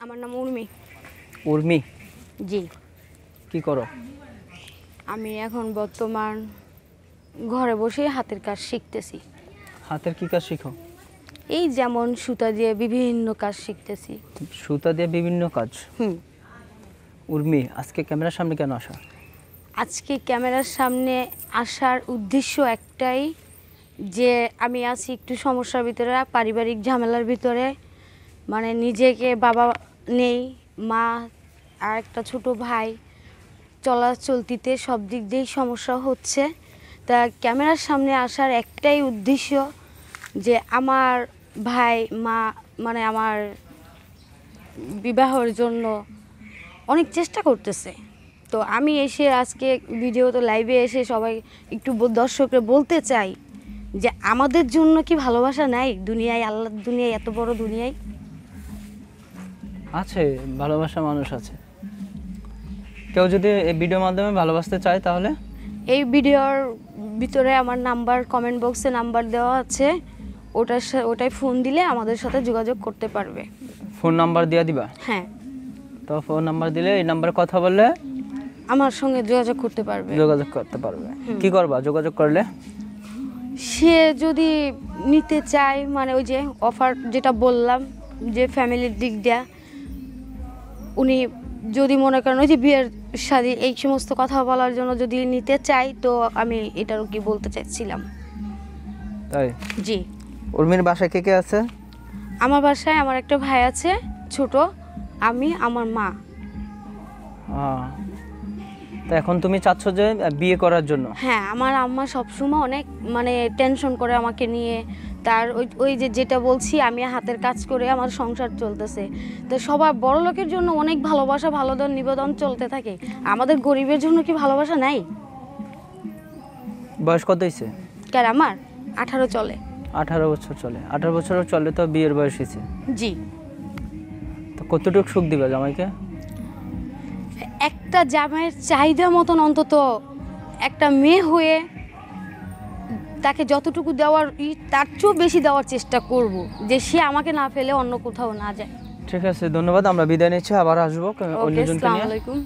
আমার নাম উর্মি। উর্মি, জি। কি করো? আমি এখন বর্তমান ঘরে বসে হাতের কাজ শিখতেছি। হাতের কি কাজ শিখো? এই যেমন সুতা দিয়ে বিভিন্ন কাজ শিখতেছি। সুতা দিয়ে বিভিন্ন কাজ। হুম। উর্মি, আজকে ক্যামেরার সামনে কেন আসা? আজকে ক্যামেরার সামনে আসার উদ্দেশ্য একটাই, যে আমি আছি একটু সমস্যার ভিতরে, পারিবারিক ঝামেলার ভিতরে। মানে নিজেকে বাবা নেই, মা আর একটা ছোট ভাই, চলতিতে সব দিক দিয়েই সমস্যা হচ্ছে। তা ক্যামেরার সামনে আসার একটাই উদ্দেশ্য, যে আমার ভাই মা মানে আমার বিবাহের জন্য অনেক চেষ্টা করতেছে। তো আমি এসে আজকে ভিডিওতে লাইভে এসে সবাই একটু দর্শকরা বলতে চাই যে আমাদের জন্য কি ভালোবাসা নাই দুনিয়ায়? আল্লাহ দুনিয়ায়, এত বড় দুনিয়ায় আছে, ভালোবাসা মানুষ আছে। কেউ যদি এই ভিডিওর মাধ্যমে ভালোবাসতে চায় তাহলে এই ভিডিওর ভিতরে আমার নাম্বার, কমেন্ট বক্সে নাম্বার দেওয়া আছে, ওটাই ফোন দিলে আমাদের সাথে যোগাযোগ করতে পারবে। ফোন নাম্বার দিয়ে দিবা? হ্যাঁ। তো ফোন নাম্বার দিলে এই নাম্বারে কথা বললে আমার সঙ্গে যোগাযোগ করতে পারবে। যোগাযোগ করতে পারবে। কি করবা যোগাযোগ করলে? সে যদি নিতে চায়, মানে ওই যে অফার যেটা বললাম, যে ফ্যামিলির দিক দিয়া উনি যদি মনে করেন ওই যে বিয়ের শাদী এই সমস্ত কথা বলার জন্য যদি নিতে চাই, তো আমি এটারও কি বলতে চাইছিলাম। তাই? জি। উর্মির বাসায় কে কে আছে? আমার বাসায় আমার একটা ভাই আছে ছোট, আমি, আমার মা। তো এখন তুমি চাচ্ছ যে বিয়ে করার জন্য? হ্যাঁ, আমার আম্মা সবসময় অনেক মানে টেনশন করে আমাকে নিয়ে। তার ওই যে যেটা বলছি, আমি হাতের কাজ করে আমার সংসার চলতেছে। তো সবার বড় লোকের জন্য অনেক ভালোবাসা, ভালোদান নিবেদন চলতে থাকে। আমাদের গরিবের জন্য কি ভালোবাসা নাই? বয়স কত হয়েছে? কার? আমার 18 চলে। 18 বছর চলে? 18 বছরও চলে তো বিয়ের বয়স হয়েছে। জি। তো কতটুকু সুখ দিবা জামাইকে? একটা জামাইয়ের চাহিদা মতন, অন্তত একটা মেয়ে হয়ে তাকে যতটুকু দেওয়ার তার চেয়েও বেশি দেওয়ার চেষ্টা করব, যে সে আমাকে না ফেলে অন্য কোথাও না যায়। ঠিক আছে, ধন্যবাদ। আমরা বিদায় নিচ্ছি, আবার আসবো ওকে, অন্যজনকে আসসালামু নিয়ে। আলাইকুম।